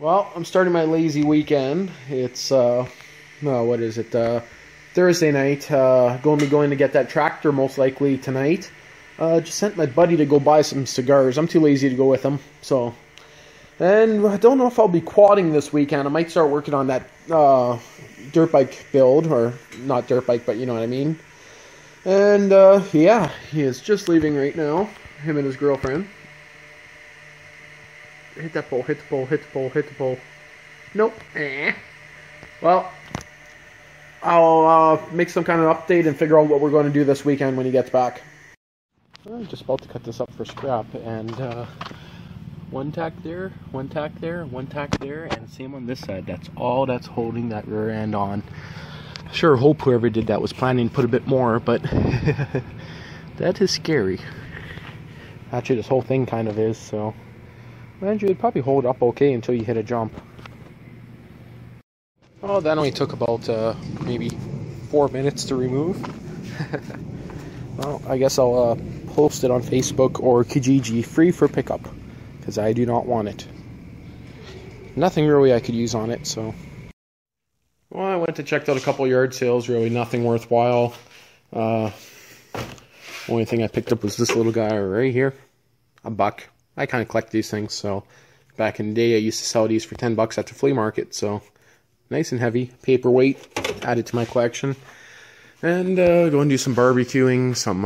Well, I'm starting my lazy weekend. It's what is it? Thursday night. Going to get that tractor most likely tonight. Just sent my buddy to go buy some cigars. I'm too lazy to go with him. So, and I don't know if I'll be quadding this weekend. I might start working on that dirt bike build, or not dirt bike, but you know what I mean. And yeah, he is just leaving right now. Him and his girlfriend. Hit that pole, hit the pole, hit the pole, hit the pole. Nope. Well, I'll make some kind of update and figure out what we're going to do this weekend when he gets back. I'm just about to cut this up for scrap, and one tack there, one tack there, one tack there, and same on this side. That's all that's holding that rear end on. Sure hope whoever did that was planning to put a bit more, but that is scary. Actually, this whole thing kind of is, so... Andrew, it'd probably hold up okay until you hit a jump. Oh, that only took about maybe 4 minutes to remove. Well, I guess I'll post it on Facebook or Kijiji, free for pickup, because I do not want it. Nothing really I could use on it, so... Well, I went to check out a couple yard sales, really nothing worthwhile. Only thing I picked up was this little guy right here. $1. I kind of collect these things, so back in the day I used to sell these for $10 at the flea market, so nice and heavy, paperweight, added to my collection. And go and do some barbecuing, some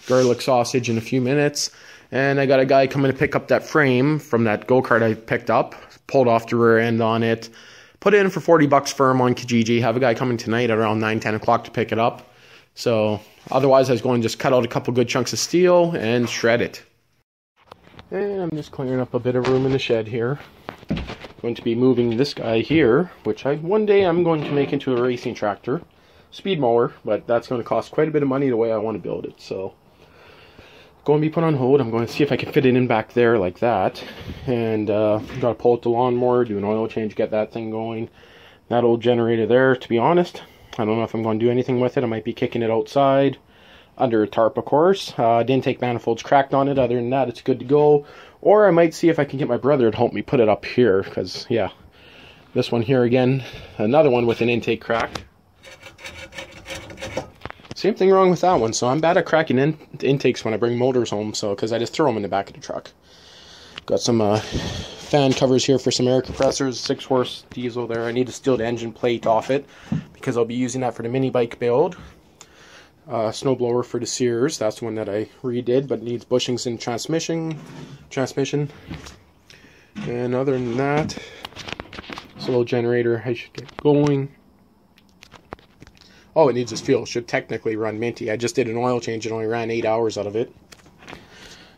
garlic sausage in a few minutes. And I got a guy coming to pick up that frame from that go-kart I picked up, pulled off the rear end on it, put it in for $40 firm on Kijiji, have a guy coming tonight at around 9, 10 o'clock to pick it up. So otherwise I was going to just cut out a couple good chunks of steel and shred it. And I'm just clearing up a bit of room in the shed here. Going to be moving this guy here, which one day I'm going to make into a racing tractor. Speed mower, but that's going to cost quite a bit of money the way I want to build it. So, going to be put on hold. I'm going to see if I can fit it in back there like that. And got to pull out the lawnmower, do an oil change, get that thing going. That old generator there, to be honest, I don't know if I'm going to do anything with it. I might be kicking it outside. Under a tarp, of course. Intake manifolds cracked on it. Other than that, it's good to go. Or I might see if I can get my brother to help me put it up here. Because, yeah, this one here again, another one with an intake crack. Same thing wrong with that one. So I'm bad at cracking intakes when I bring motors home. So, because I just throw them in the back of the truck. Got some fan covers here for some air compressors. 6-horse diesel there. I need to steal the engine plate off it, because I'll be using that for the mini bike build. Snowblower for the Sears, that's the one that I redid, but needs bushings and transmission. And other than that, it's a little generator I should get going. Oh, it needs this fuel. Should technically run minty. I just did an oil change and only ran 8 hours out of it.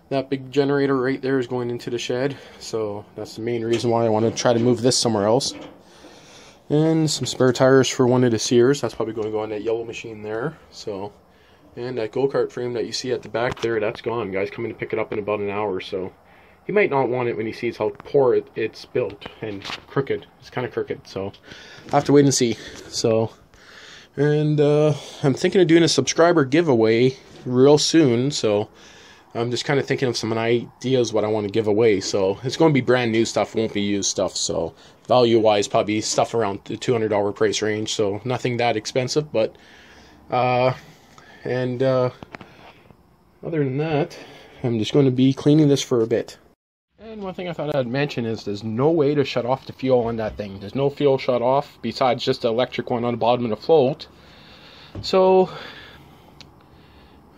That big generator right there is going into the shed, so that's the main reason why I want to try to move this somewhere else. And some spare tires for one of the Sears. That's probably going to go on that yellow machine there. So, and that go-kart frame that you see at the back there, that's gone. Guy's coming to pick it up in about an hour. So, he might not want it when he sees how poor it's built and crooked. It's kind of crooked. So, I'll have to wait and see. So, and I'm thinking of doing a subscriber giveaway real soon. So, I'm just kind of thinking of some ideas what I want to give away. So, it's going to be brand new stuff. It won't be used stuff. So, value-wise, probably stuff around the $200 price range, so nothing that expensive, but, other than that, I'm just going to be cleaning this for a bit. And one thing I thought I'd mention is there's no way to shut off the fuel on that thing. There's no fuel shut off, besides just the electric one on the bottom of the float. So,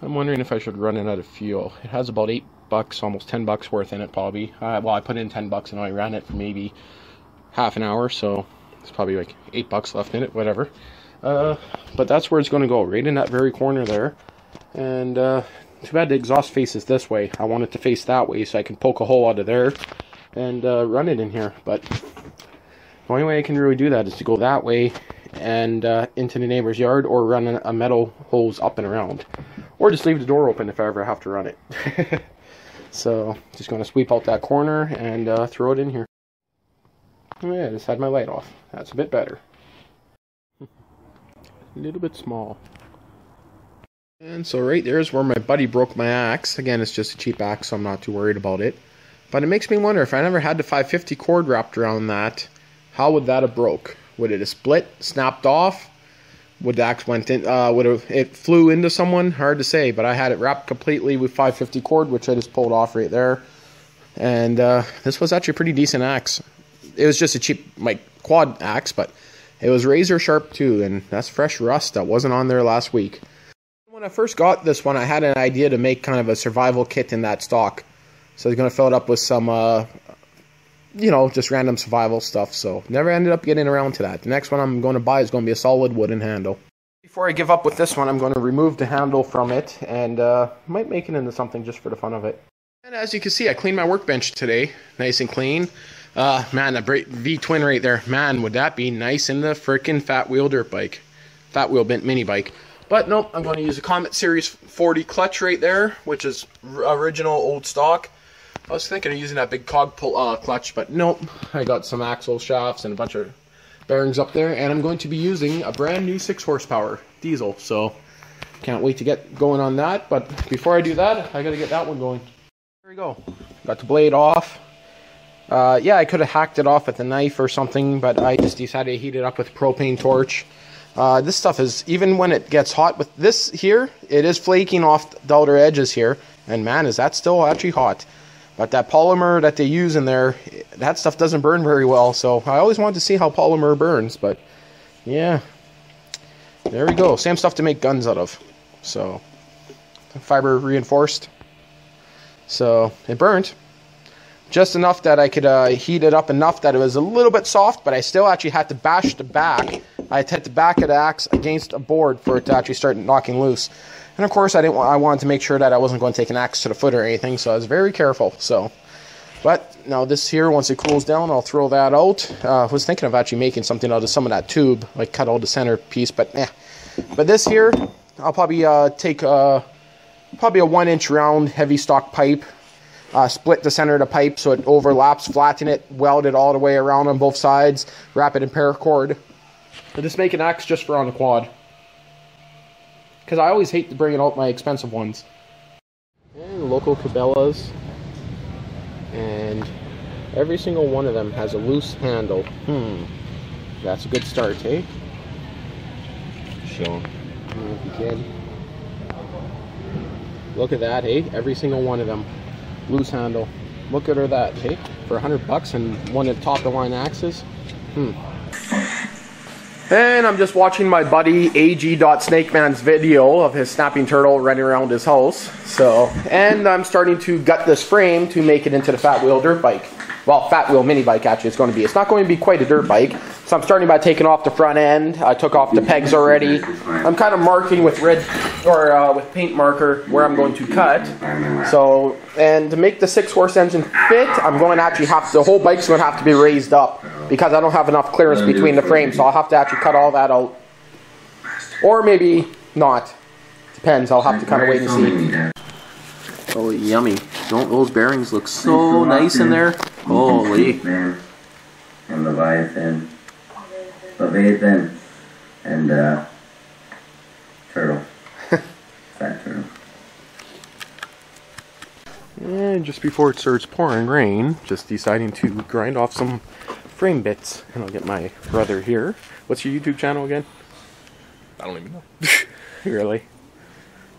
I'm wondering if I should run it out of fuel. It has about $8, almost $10 worth in it, probably. Well, I put in $10 and I ran it for maybe half an hour, so it's probably like $8 left in it, whatever. But that's where it's going to go, right in that very corner there. And too bad the exhaust faces this way. I want it to face that way so I can poke a hole out of there and run it in here. But the only way I can really do that is to go that way and into the neighbor's yard, or run a metal hose up and around, or just leave the door open if I ever have to run it. So just going to sweep out that corner and throw it in here. Oh yeah, I just had my light off. That's a bit better. A little bit small. And so right there is where my buddy broke my axe. Again, it's just a cheap axe, so I'm not too worried about it. But it makes me wonder, if I never had the 550 cord wrapped around that, how would that have broke? Would it have split, snapped off? Would the axe went in? It flew into someone? Hard to say. But I had it wrapped completely with 550 cord, which I just pulled off right there. And this was actually a pretty decent axe. It was just a cheap quad axe, but it was razor sharp too, and that's fresh rust that wasn't on there last week. When I first got this one, I had an idea to make kind of a survival kit in that stock. So I was going to fill it up with some, you know, just random survival stuff. So never ended up getting around to that. The next one I'm going to buy is going to be a solid wooden handle. Before I give up with this one, I'm going to remove the handle from it and might make it into something just for the fun of it. And as you can see, I cleaned my workbench today, nice and clean. Man, a V-twin right there. Man, would that be nice in the frickin' fat wheel dirt bike. Fat wheel mini bike. But nope, I'm going to use a Comet Series 40 clutch right there, which is original old stock. I was thinking of using that big cog pull clutch, but nope. I got some axle shafts and a bunch of bearings up there, and I'm going to be using a brand new 6 horsepower diesel. So can't wait to get going on that. But before I do that, I got to get that one going. There we go. Got the blade off. Yeah, I could have hacked it off with a knife or something, but I just decided to heat it up with a propane torch. This stuff is, even when it gets hot with this here, it is flaking off the outer edges here. And man, is that still actually hot. But that polymer that they use in there, that stuff doesn't burn very well. So I always wanted to see how polymer burns, but yeah. There we go. Same stuff to make guns out of. So, fiber reinforced. So, it burned. Just enough that I could heat it up enough that it was a little bit soft, but I still actually had to bash the back. I had to hit the back of the axe against a board for it to actually start knocking loose. And of course, I wanted to make sure that I wasn't going to take an axe to the foot or anything, so I was very careful. So, but now this here, once it cools down, I'll throw that out. I was thinking of actually making something out of some of that tube, like cut out the center piece, but eh. But this here, I'll probably take probably a 1-inch round heavy stock pipe. Split the center of the pipe so it overlaps, flatten it, weld it all the way around on both sides, wrap it in paracord. And just make an axe just for on the quad. Because I always hate to bring out my expensive ones. And local Cabela's. And every single one of them has a loose handle. That's a good start, eh? Sure. If you can. Look at that, eh? Every single one of them. Loose handle. Look at that, hey? For $100 and one of the top of the line axes. And I'm just watching my buddy AG.Snakeman's video of his snapping turtle running around his house. So, and I'm starting to gut this frame to make it into the fat wheel dirt bike. Well, fat wheel mini bike actually it's going to be. It's not going to be quite a dirt bike. So I'm starting by taking off the front end. I took off the pegs already. I'm kind of marking with red or with paint marker where I'm going to cut. So, and to make the 6-horse engine fit, I'm going to actually have to, the whole bike's going to have to be raised up because I don't have enough clearance between the frames. So I'll have to actually cut all that out. Or maybe not. Depends. I'll have to kind of wait and see. Oh, yummy. Don't those bearings look so nice in there? Holy. And Leviathan, and turtle, fat turtle. And just before it starts pouring rain, just deciding to grind off some frame bits. And I'll get my brother here. What's your YouTube channel again? I don't even know. Really?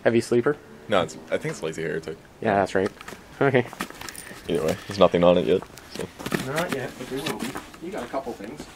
Heavy sleeper? No, I think it's Lazy Heretic. Yeah, that's right. Okay. Either way, there's nothing on it yet. So. Not yet, but there will be. You got a couple things.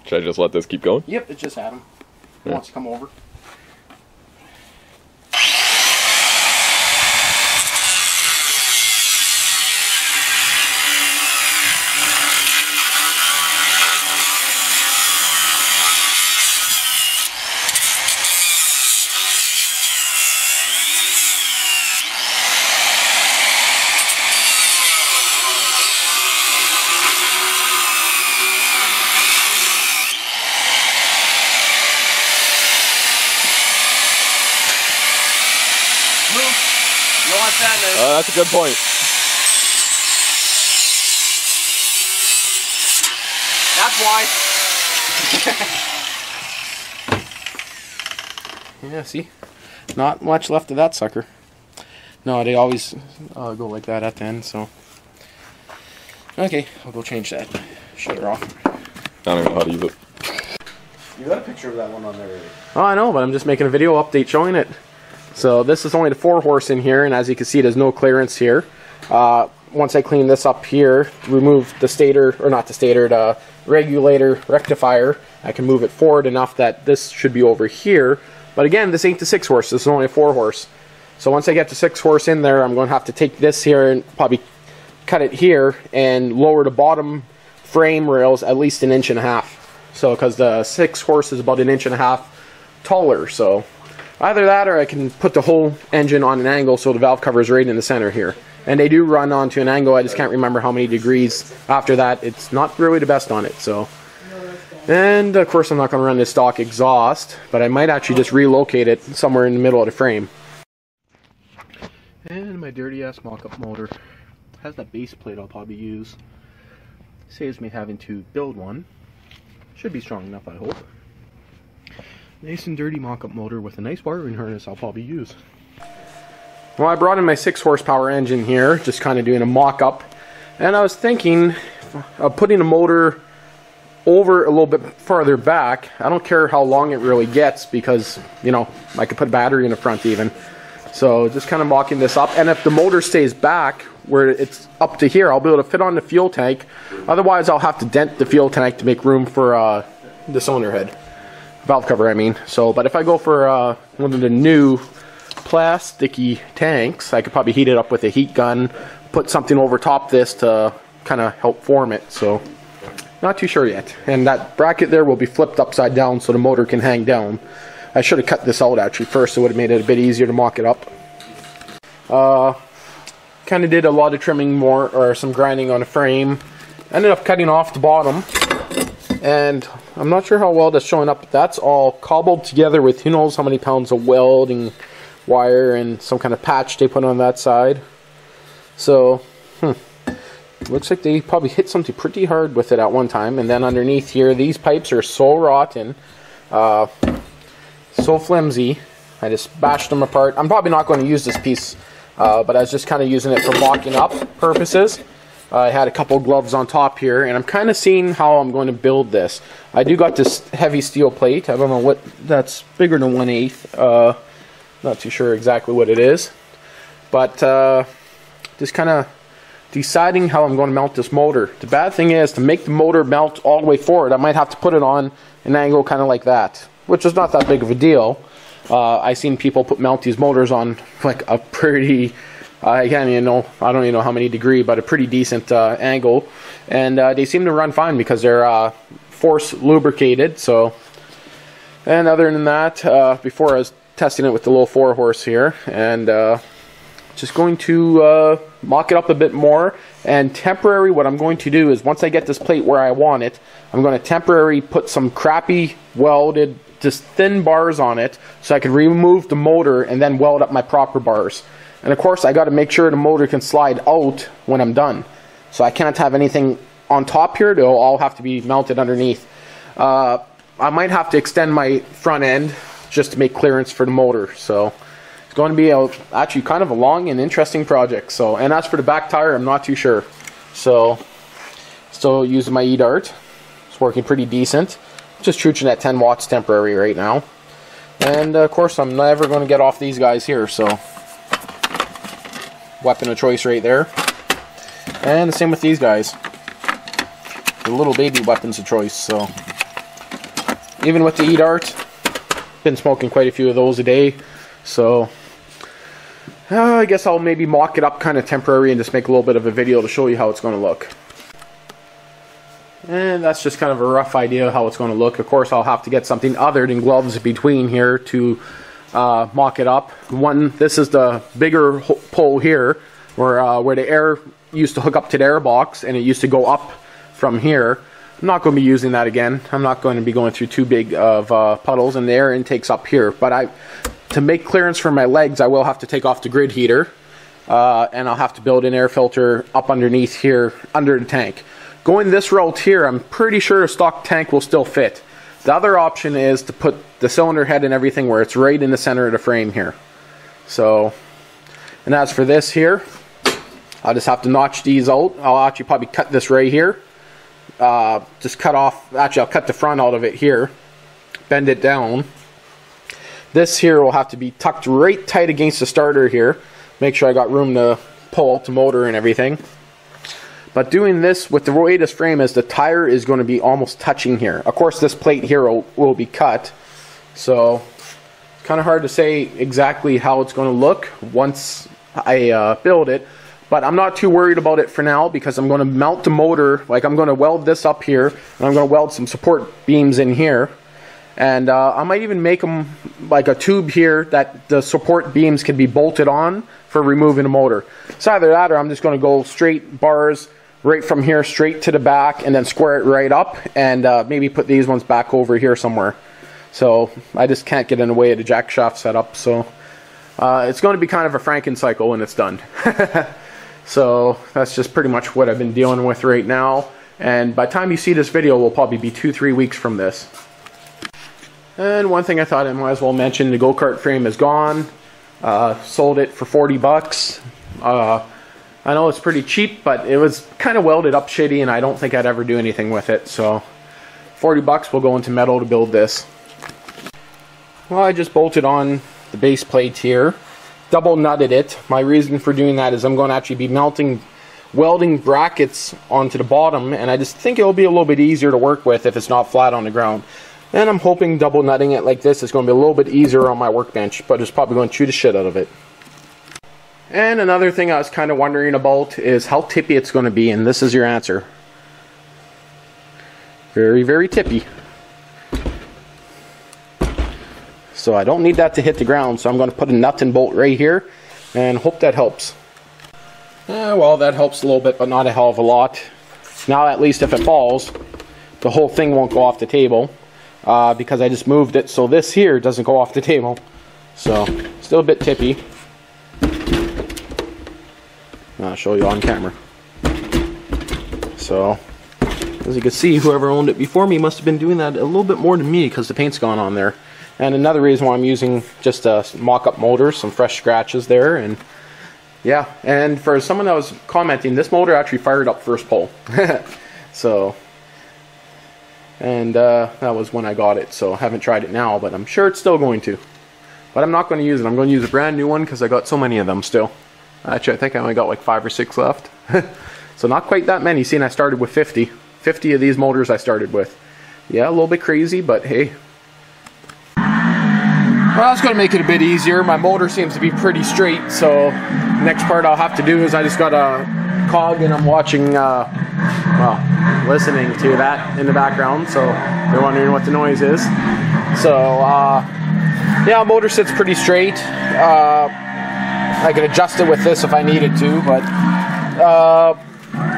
Should I just let this keep going? Yep, it's just Adam. He wants to come over. That's a good point. That's why. Yeah, see? Not much left of that sucker. No, they always go like that at the end, so. Okay, I'll go change that. Shut her off. I don't even know how to use it. You got a picture of that one on there already. Oh, I know, but I'm just making a video update showing it. So this is only the 4-horse in here, and as you can see, there's no clearance here. Once I clean this up here, remove the stator, or not the stator, the regulator rectifier, I can move it forward enough that this should be over here. But again, this ain't the 6-horse, this is only a 4-horse. So once I get the 6-horse in there, I'm going to have to take this here and probably cut it here and lower the bottom frame rails at least 1.5 inches. So, because the 6-horse is about 1.5 inches taller, so either that or I can put the whole engine on an angle so the valve cover is right in the center here. And they do run onto an angle, I just can't remember how many degrees after that. It's not really the best on it, so. And of course I'm not going to run this stock exhaust, but I might actually just relocate it somewhere in the middle of the frame. And my dirty ass mock-up motor has that base plate I'll probably use. Saves me having to build one. Should be strong enough, I hope. Nice and dirty mock-up motor with a nice wiring harness I'll probably use. Well, I brought in my 6-horsepower engine here, just kind of doing a mock-up. And I was thinking of putting the motor over a little bit farther back. I don't care how long it really gets because, you know, I could put a battery in the front even. So just kind of mocking this up. And if the motor stays back where it's up to here, I'll be able to fit on the fuel tank. Otherwise, I'll have to dent the fuel tank to make room for the cylinder head. Valve cover, I mean. So, but if I go for one of the new plasticky tanks, I could probably heat it up with a heat gun, put something over top this to kind of help form it. So, not too sure yet. And that bracket there will be flipped upside down so the motor can hang down. I should have cut this out actually first, so it would have made it a bit easier to mock it up. Kind of did a lot of trimming more, or some grinding on the frame. Ended up cutting off the bottom. And I'm not sure how well that's showing up, but that's all cobbled together with who knows how many pounds of welding wire and some kind of patch they put on that side. So, looks like they probably hit something pretty hard with it at one time. And then underneath here, these pipes are so rotten, so flimsy. I just bashed them apart. I'm probably not going to use this piece, but I was just kind of using it for mocking up purposes. I had a couple gloves on top here, and I'm kind of seeing how I'm going to build this. I do got this heavy steel plate. I don't know what, that's bigger than 1/8. Not too sure exactly what it is. But just kind of deciding how I'm going to mount this motor. The bad thing is, to make the motor mount all the way forward, I might have to put it on an angle kind of like that, which is not that big of a deal. I've seen people mount these motors on like a pretty, I don't even know how many degree, but a pretty decent angle, and they seem to run fine because they're force lubricated. So, and other than that, before I was testing it with the little 4-horse here, and just going to mock it up a bit more. And temporary, what I'm going to do is once I get this plate where I want it, I'm going to temporarily put some crappy welded, just thin bars on it, so I can remove the motor and then weld up my proper bars. And of course, I got to make sure the motor can slide out when I'm done. So I can't have anything on top here. They'll all have to be mounted underneath. I might have to extend my front end just to make clearance for the motor. So it's going to be actually kind of a long and interesting project. So, and as for the back tire, I'm not too sure. So still using my E-dart. It's working pretty decent. Just truching at 10 watts temporary right now. And of course, I'm never going to get off these guys here. So weapon of choice right there. And the same with these guys. The little baby weapons of choice. So even with the E-dart, been smoking quite a few of those a day. So I guess I'll maybe mock it up kind of temporary and just make a little bit of a video to show you how it's going to look. And that's just kind of a rough idea of how it's going to look. Of course, I'll have to get something other than gloves between here to mock it up. This is the bigger pole here, where the air used to hook up to the air box, and it used to go up from here. I'm not going to be using that again. I'm not going to be going through too big of puddles, and the air intake's up here. But to make clearance for my legs, I will have to take off the grid heater. and I'll have to build an air filter up underneath here, under the tank. Going this route here, I'm pretty sure a stock tank will still fit. The other option is to put the cylinder head and everything where it's right in the center of the frame here. So, and as for this here, I'll just have to notch these out. I'll actually probably cut this right here. Just cut off, actually I'll cut the front out of it here. Bend it down. This here will have to be tucked right tight against the starter here. Make sure I got room to pull out the motor and everything. But doing this with the way this frame is, the tire is going to be almost touching here. Of course, this plate here will be cut. So, it's kind of hard to say exactly how it's going to look once I build it. But I'm not too worried about it for now because I'm going to mount the motor. Like, I'm going to weld this up here, and I'm going to weld some support beams in here. And I might even make them like a tube here that the support beams can be bolted on for removing the motor. So either that, or I'm just going to go straight bars right from here straight to the back and then square it right up, and maybe put these ones back over here somewhere. So I just can't get in the way of the jack shaft setup. So it's going to be kind of a Franken cycle when it's done. So that's just pretty much what I've been dealing with right now. And by the time you see this video, will probably be 2-3 weeks from this. And one thing I thought I might as well mention, the go-kart frame is gone. Sold it for 40 bucks. I know it's pretty cheap, but it was kind of welded up shitty, and I don't think I'd ever do anything with it. So 40 bucks will go into metal to build this. Well, I just bolted on the base plate here. Double nutted it. My reason for doing that is I'm going to actually be welding brackets onto the bottom, and I just think it'll be a little bit easier to work with if it's not flat on the ground. And I'm hoping double nutting it like this is going to be a little bit easier on my workbench, but it's probably going to chew the shit out of it. And another thing I was kind of wondering about is how tippy it's going to be, and this is your answer. Very, very tippy. So I don't need that to hit the ground, so I'm going to put a nut and bolt right here and hope that helps. Well, that helps a little bit, but not a hell of a lot. Now at least if it falls, the whole thing won't go off the table, because I just moved it so this here doesn't go off the table. So still a bit tippy. I'll show you on camera. So, as you can see, whoever owned it before me must have been doing that a little bit more than me because the paint's gone on there. And another reason why I'm using just a mock-up motor, some fresh scratches there, and yeah. And for someone that was commenting, this motor actually fired up first pull. So, and that was when I got it, so I haven't tried it now, but I'm sure it's still going to. But I'm not going to use it. I'm going to use a brand new one because I got so many of them still. Actually, I think I only got like 5 or 6 left. So not quite that many. Seeing I started with 50. 50 of these motors I started with. Yeah, a little bit crazy, but hey. Well, that's going to make it a bit easier. My motor seems to be pretty straight, so next part I'll have to do is I just got a cog and I'm watching, well, listening to that in the background, so you're wondering what the noise is. So, yeah, motor sits pretty straight. I could adjust it with this if I needed to, but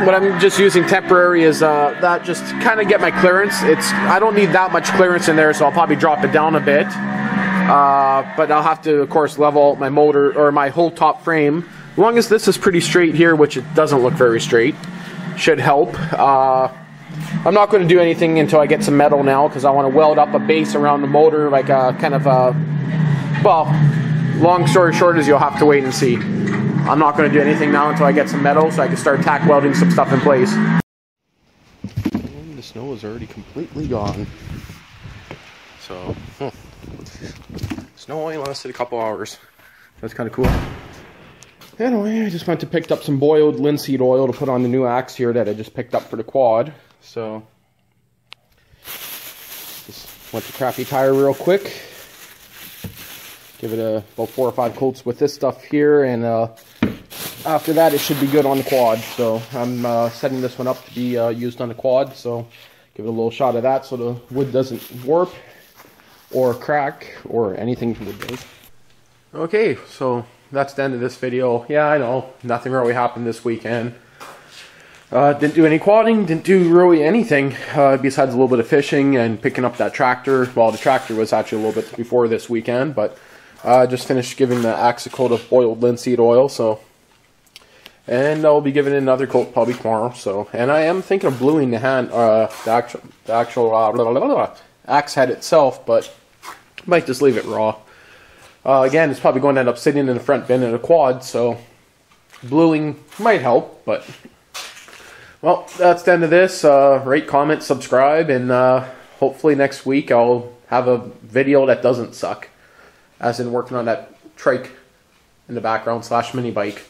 what I'm just using temporary is that just kind of get my clearance. I don't need that much clearance in there, so I'll probably drop it down a bit. But I'll have to, of course, level out my motor or my whole top frame. As long as this is pretty straight here, which it doesn't look very straight, should help. I'm not going to do anything until I get some metal now because I want to weld up a base around the motor, like a kind of a, well, long story short is you'll have to wait and see. I'm not going to do anything now until I get some metal so I can start tack welding some stuff in place. And the snow is already completely gone. So, snow only lasted a couple hours. That's kind of cool. Anyway, I just went to pick up some boiled linseed oil to put on the new axe here that I just picked up for the quad. So, just went to Crappy Tire real quick. Give it about 4 or 5 coats with this stuff here, and after that it should be good on the quad. So I'm setting this one up to be used on the quad, so give it a little shot of that so the wood doesn't warp or crack or anything wood does. Okay, so that's the end of this video. Yeah, I know, nothing really happened this weekend. Didn't do any quadding, didn't do really anything besides a little bit of fishing and picking up that tractor. Well, the tractor was actually a little bit before this weekend, but just finished giving the axe a coat of boiled linseed oil, so And I'll be giving it another coat probably tomorrow. So, and I am thinking of bluing the hand, the actual axe head itself, but might just leave it raw. Again, it's probably going to end up sitting in the front bin in a quad, so bluing might help. But well, that's the end of this. Rate, comment, subscribe, and hopefully next week I'll have a video that doesn't suck, as in working on that trike in the background / mini bike.